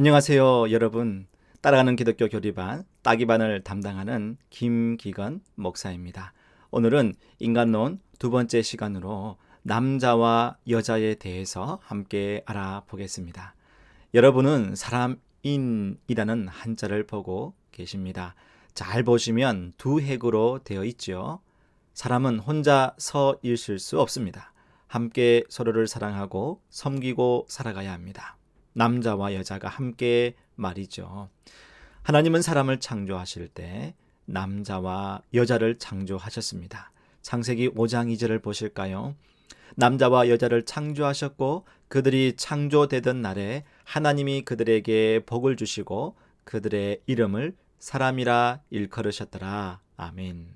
안녕하세요, 여러분. 따라가는 기독교 교리반 따기반을 담당하는 김기건 목사입니다. 오늘은 인간론 두 번째 시간으로 남자와 여자에 대해서 함께 알아보겠습니다. 여러분은 사람인이라는 한자를 보고 계십니다. 잘 보시면 두 획으로 되어 있죠. 사람은 혼자 서 있을 수 없습니다. 함께 서로를 사랑하고 섬기고 살아가야 합니다. 남자와 여자가 함께 말이죠. 하나님은 사람을 창조하실 때 남자와 여자를 창조하셨습니다. 창세기 5장 2절을 보실까요? 남자와 여자를 창조하셨고 그들이 창조되던 날에 하나님이 그들에게 복을 주시고 그들의 이름을 사람이라 일컬으셨더라. 아멘.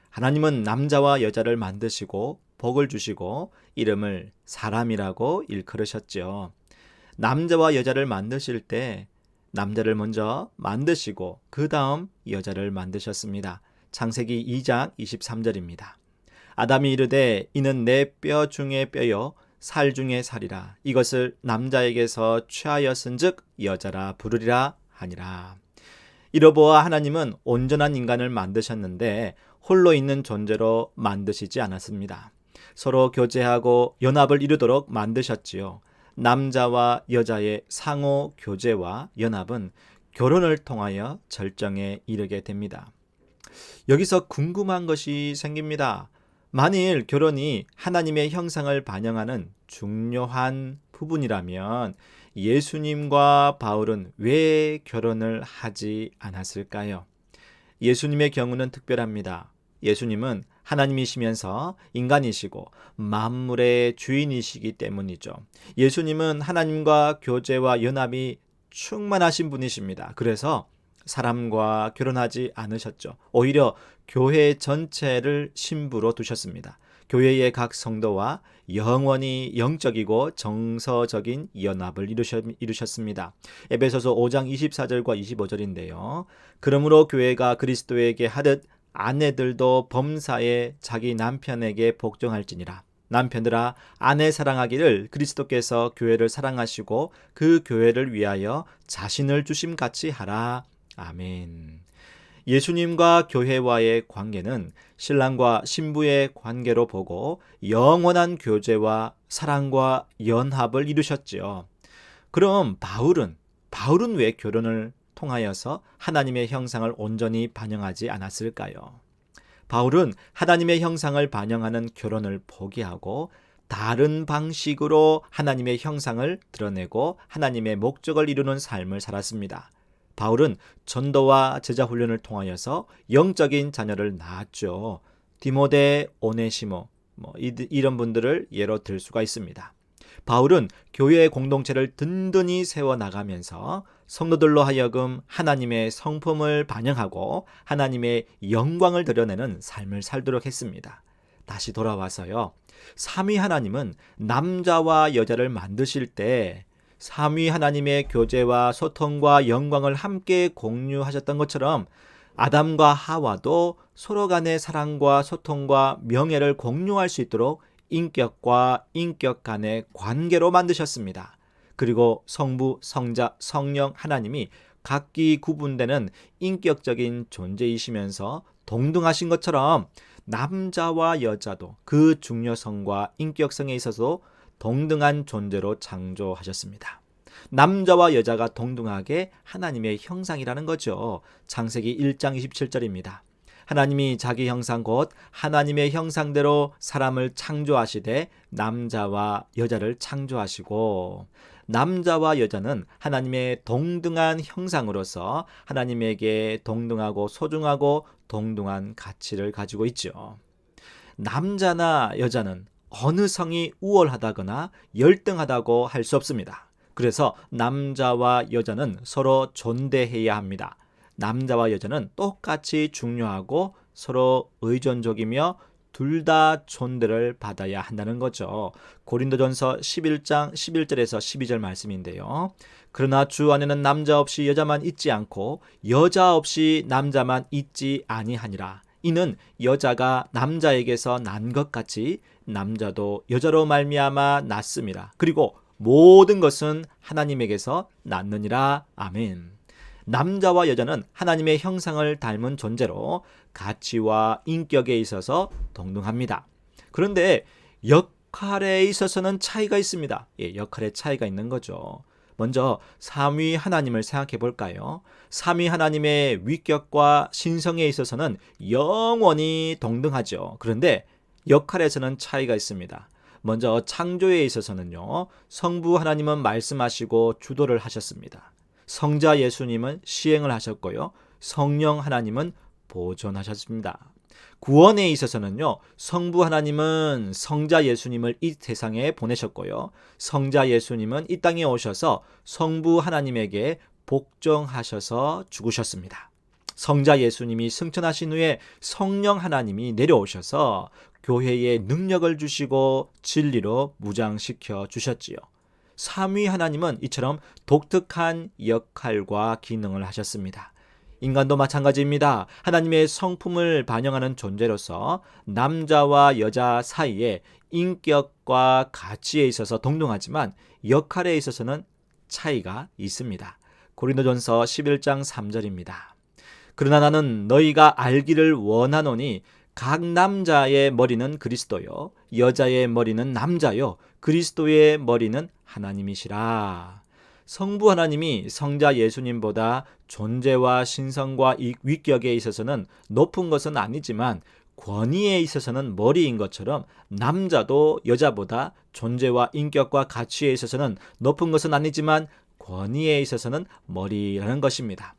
하나님은 남자와 여자를 만드시고 복을 주시고 이름을 사람이라고 일컬으셨죠. 남자와 여자를 만드실 때 남자를 먼저 만드시고 그 다음 여자를 만드셨습니다. 창세기 2장 23절입니다. 아담이 이르되 이는 내 뼈 중에 뼈요 살 중에 살이라. 이것을 남자에게서 취하였은즉 여자라 부르리라 하니라. 이로보아 하나님은 온전한 인간을 만드셨는데 홀로 있는 존재로 만드시지 않았습니다. 서로 교제하고 연합을 이루도록 만드셨지요. 남자와 여자의 상호 교제와 연합은 결혼을 통하여 절정에 이르게 됩니다. 여기서 궁금한 것이 생깁니다. 만일 결혼이 하나님의 형상을 반영하는 중요한 부분이라면 예수님과 바울은 왜 결혼을 하지 않았을까요? 예수님의 경우는 특별합니다. 예수님은 하나님이시면서 인간이시고 만물의 주인이시기 때문이죠. 예수님은 하나님과 교제와 연합이 충만하신 분이십니다. 그래서 사람과 결혼하지 않으셨죠. 오히려 교회 전체를 신부로 두셨습니다. 교회의 각 성도와 영원히 영적이고 정서적인 연합을 이루셨습니다. 에베소서 5장 24절과 25절인데요. 그러므로 교회가 그리스도에게 하듯 아내들도 범사에 자기 남편에게 복종할지니라. 남편들아 아내 사랑하기를 그리스도께서 교회를 사랑하시고 그 교회를 위하여 자신을 주심같이 하라. 아멘. 예수님과 교회와의 관계는 신랑과 신부의 관계로 보고 영원한 교제와 사랑과 연합을 이루셨지요. 그럼 바울은 왜 결혼을 통하여서 하나님의 형상을 온전히 반영하지 않았을까요? 바울은 하나님의 형상을 반영하는 결혼을 포기하고 다른 방식으로 하나님의 형상을 드러내고 하나님의 목적을 이루는 삶을 살았습니다. 바울은 전도와 제자 훈련을 통하여서 영적인 자녀를 낳았죠. 디모데, 오네시모 이런 분들을 예로 들 수가 있습니다. 바울은 교회의 공동체를 든든히 세워나가면서 성도들로 하여금 하나님의 성품을 반영하고 하나님의 영광을 드러내는 삶을 살도록 했습니다. 다시 돌아와서요. 삼위 하나님은 남자와 여자를 만드실 때 삼위 하나님의 교제와 소통과 영광을 함께 공유하셨던 것처럼 아담과 하와도 서로 간의 사랑과 소통과 명예를 공유할 수 있도록 인격과 인격 간의 관계로 만드셨습니다. 그리고 성부, 성자, 성령 하나님이 각기 구분되는 인격적인 존재이시면서 동등하신 것처럼 남자와 여자도 그 중요성과 인격성에 있어서 동등한 존재로 창조하셨습니다. 남자와 여자가 동등하게 하나님의 형상이라는 거죠. 창세기 1장 27절입니다. 하나님이 자기 형상 곧 하나님의 형상대로 사람을 창조하시되 남자와 여자를 창조하시고 남자와 여자는 하나님의 동등한 형상으로서 하나님에게 동등하고 소중하고 동등한 가치를 가지고 있죠. 남자나 여자는 어느 성이 우월하다거나 열등하다고 할 수 없습니다. 그래서 남자와 여자는 서로 존대해야 합니다. 남자와 여자는 똑같이 중요하고 서로 의존적이며 둘 다 존대를 받아야 한다는 거죠. 고린도전서 11장 11절에서 12절 말씀인데요. 그러나 주 안에는 남자 없이 여자만 있지 않고 여자 없이 남자만 있지 아니하니라. 이는 여자가 남자에게서 난 것 같이 남자도 여자로 말미암아 났음이라. 그리고 모든 것은 하나님에게서 났느니라. 아멘. 남자와 여자는 하나님의 형상을 닮은 존재로 가치와 인격에 있어서 동등합니다. 그런데 역할에 있어서는 차이가 있습니다. 역할에 차이가 있는 거죠. 먼저 삼위 하나님을 생각해 볼까요? 삼위 하나님의 위격과 신성에 있어서는 영원히 동등하죠. 그런데 역할에서는 차이가 있습니다. 먼저 창조에 있어서는요, 성부 하나님은 말씀하시고 주도를 하셨습니다. 성자 예수님은 시행을 하셨고요, 성령 하나님은 보존하셨습니다. 구원에 있어서는요, 성부 하나님은 성자 예수님을 이 세상에 보내셨고요, 성자 예수님은 이 땅에 오셔서 성부 하나님에게 복종하셔서 죽으셨습니다. 성자 예수님이 승천하신 후에 성령 하나님이 내려오셔서 교회에 능력을 주시고 진리로 무장시켜 주셨지요. 삼위 하나님은 이처럼 독특한 역할과 기능을 하셨습니다. 인간도 마찬가지입니다. 하나님의 성품을 반영하는 존재로서 남자와 여자 사이에 인격과 가치에 있어서 동등하지만 역할에 있어서는 차이가 있습니다. 고린도전서 11장 3절입니다. 그러나 나는 너희가 알기를 원하노니 각 남자의 머리는 그리스도요, 여자의 머리는 남자요, 그리스도의 머리는 하나님이시라. 성부 하나님이 성자 예수님보다 존재와 신성과 위격에 있어서는 높은 것은 아니지만 권위에 있어서는 머리인 것처럼 남자도 여자보다 존재와 인격과 가치에 있어서는 높은 것은 아니지만 권위에 있어서는 머리라는 것입니다.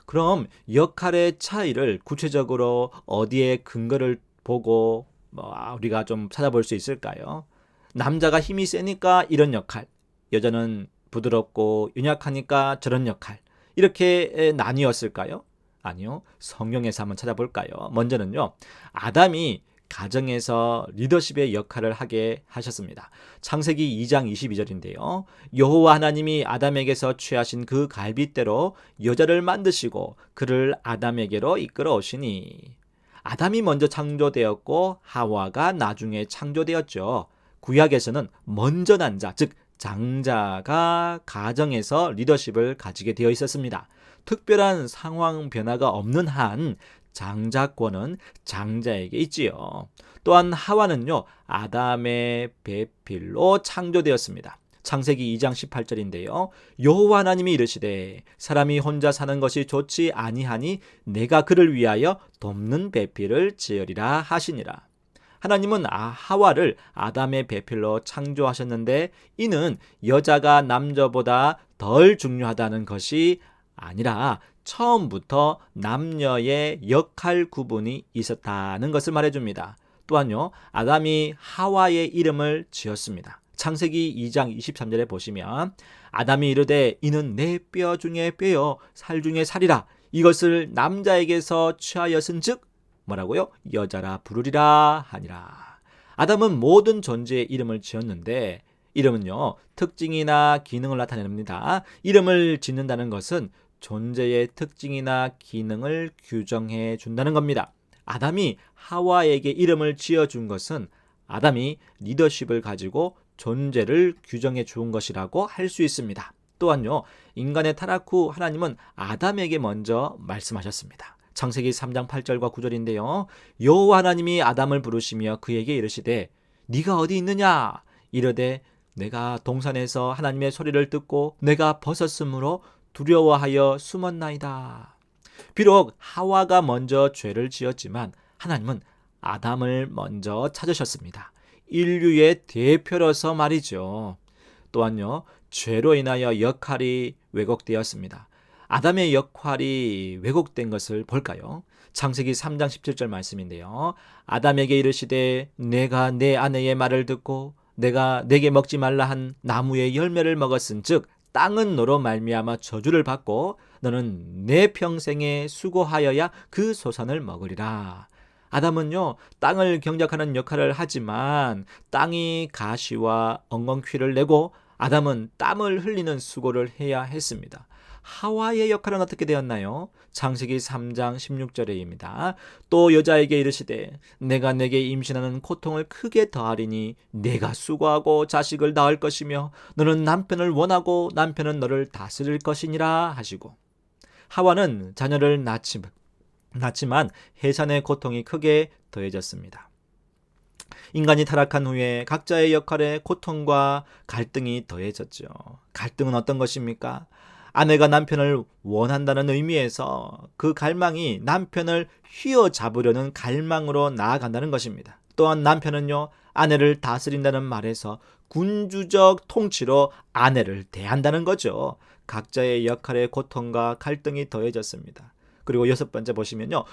그럼 역할의 차이를 구체적으로 어디에 근거를 보고 우리가 좀 찾아볼 수 있을까요? 남자가 힘이 세니까 이런 역할, 여자는 부드럽고 연약하니까 저런 역할, 이렇게 나뉘었을까요? 아니요. 성경에서 한번 찾아볼까요? 먼저는요, 아담이 가정에서 리더십의 역할을 하게 하셨습니다. 창세기 2장 22절인데요. 여호와 하나님이 아담에게서 취하신 그 갈빗대로 여자를 만드시고 그를 아담에게로 이끌어 오시니. 아담이 먼저 창조되었고 하와가 나중에 창조되었죠. 구약에서는 먼저 난 자, 즉 장자가 가정에서 리더십을 가지게 되어 있었습니다. 특별한 상황 변화가 없는 한 장자권은 장자에게 있지요. 또한 하와는요, 아담의 배필로 창조되었습니다. 창세기 2장 18절인데요. 여호와 하나님이 이르시되 사람이 혼자 사는 것이 좋지 아니하니 내가 그를 위하여 돕는 배필을 지으리라 하시니라. 하나님은 하와를 아담의 배필로 창조하셨는데 이는 여자가 남자보다 덜 중요하다는 것이 아니라 처음부터 남녀의 역할 구분이 있었다는 것을 말해줍니다. 또한요, 아담이 하와의 이름을 지었습니다. 창세기 2장 23절에 보시면 아담이 이르되 이는 내 뼈 중에 뼈요 살 중에 살이라. 이것을 남자에게서 취하였은즉 뭐라고요? 여자라 부르리라 하니라. 아담은 모든 존재의 이름을 지었는데 이름은요, 특징이나 기능을 나타냅니다. 이름을 짓는다는 것은 존재의 특징이나 기능을 규정해 준다는 겁니다. 아담이 하와에게 이름을 지어준 것은 아담이 리더십을 가지고 존재를 규정해 준 것이라고 할 수 있습니다. 또한요, 인간의 타락 후 하나님은 아담에게 먼저 말씀하셨습니다. 창세기 3장 8절과 9절인데요. 여호와 하나님이 아담을 부르시며 그에게 이르시되 네가 어디 있느냐? 이르되 내가 동산에서 하나님의 소리를 듣고 내가 벗었으므로 두려워하여 숨었나이다. 비록 하와가 먼저 죄를 지었지만 하나님은 아담을 먼저 찾으셨습니다. 인류의 대표로서 말이죠. 또한요, 죄로 인하여 역할이 왜곡되었습니다. 아담의 역할이 왜곡된 것을 볼까요? 창세기 3장 17절 말씀인데요. 아담에게 이르시되 내가 내 아내의 말을 듣고 내가 내게 먹지 말라 한 나무의 열매를 먹었은즉 땅은 너로 말미암아 저주를 받고 너는 내 평생에 수고하여야 그 소산을 먹으리라. 아담은요, 땅을 경작하는 역할을 하지만 땅이 가시와 엉겅퀴를 내고 아담은 땀을 흘리는 수고를 해야 했습니다. 하와의 역할은 어떻게 되었나요? 창세기 3장 16절에입니다. 또 여자에게 이르시되 내가 내게 임신하는 고통을 크게 더하리니 내가 수고하고 자식을 낳을 것이며 너는 남편을 원하고 남편은 너를 다스릴 것이니라 하시고, 하와는 자녀를 낳지만 해산의 고통이 크게 더해졌습니다. 인간이 타락한 후에 각자의 역할에 고통과 갈등이 더해졌죠. 갈등은 어떤 것입니까? 아내가 남편을 원한다는 의미에서 그 갈망이 남편을 휘어잡으려는 갈망으로 나아간다는 것입니다. 또한 남편은요, 아내를 다스린다는 말에서 군주적 통치로 아내를 대한다는 거죠. 각자의 역할의 고통과 갈등이 더해졌습니다. 그리고 6번째 보시면요,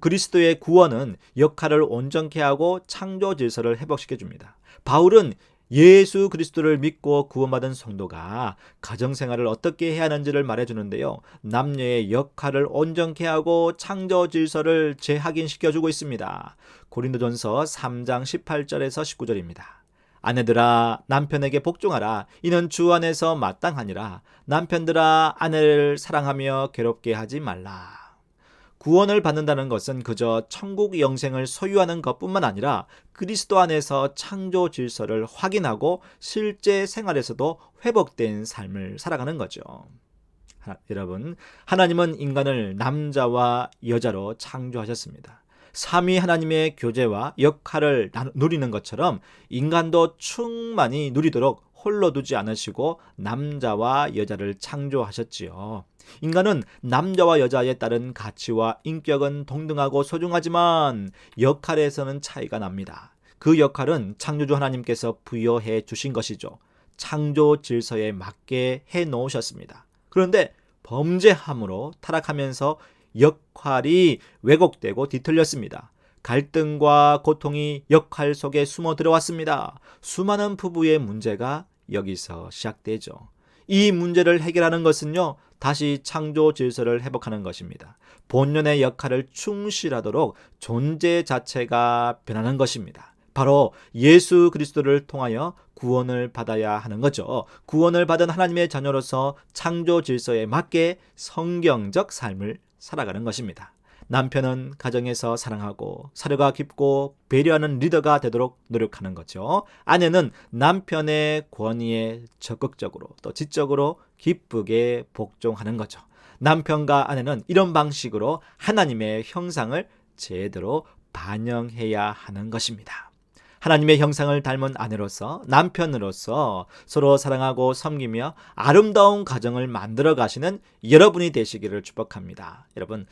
그리스도의 구원은 역할을 온전케 하고 창조 질서를 회복시켜 줍니다. 바울은 예수 그리스도를 믿고 구원받은 성도가 가정생활을 어떻게 해야 하는지를 말해주는데요, 남녀의 역할을 온전케 하고 창조 질서를 재확인시켜주고 있습니다. 고린도전서 3장 18절에서 19절입니다. 아내들아 남편에게 복종하라. 이는 주 안에서 마땅하니라. 남편들아 아내를 사랑하며 괴롭게 하지 말라. 구원을 받는다는 것은 그저 천국 영생을 소유하는 것뿐만 아니라 그리스도 안에서 창조 질서를 확인하고 실제 생활에서도 회복된 삶을 살아가는 거죠. 여러분, 하나님은 인간을 남자와 여자로 창조하셨습니다. 삼위 하나님의 교제와 역할을 누리는 것처럼 인간도 충만히 누리도록 홀로 두지 않으시고 남자와 여자를 창조하셨지요. 인간은 남자와 여자에 따른 가치와 인격은 동등하고 소중하지만 역할에서는 차이가 납니다. 그 역할은 창조주 하나님께서 부여해 주신 것이죠. 창조 질서에 맞게 해 놓으셨습니다. 그런데 범죄함으로 타락하면서 역할이 왜곡되고 뒤틀렸습니다. 갈등과 고통이 역할 속에 숨어 들어왔습니다. 수많은 부부의 문제가 여기서 시작되죠. 이 문제를 해결하는 것은요, 다시 창조 질서를 회복하는 것입니다. 본연의 역할을 충실하도록 존재 자체가 변하는 것입니다. 바로 예수 그리스도를 통하여 구원을 받아야 하는 거죠. 구원을 받은 하나님의 자녀로서 창조 질서에 맞게 성경적 삶을 살아가는 것입니다. 남편은 가정에서 사랑하고 사려가 깊고 배려하는 리더가 되도록 노력하는 거죠. 아내는 남편의 권위에 적극적으로 또 지적으로 기쁘게 복종하는 거죠. 남편과 아내는 이런 방식으로 하나님의 형상을 제대로 반영해야 하는 것입니다. 하나님의 형상을 닮은 아내로서 남편으로서 서로 사랑하고 섬기며 아름다운 가정을 만들어 가시는 여러분이 되시기를 축복합니다. 여러분,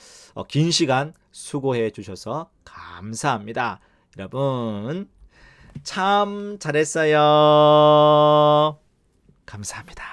긴 시간 수고해 주셔서 감사합니다. 여러분, 참 잘했어요. 감사합니다.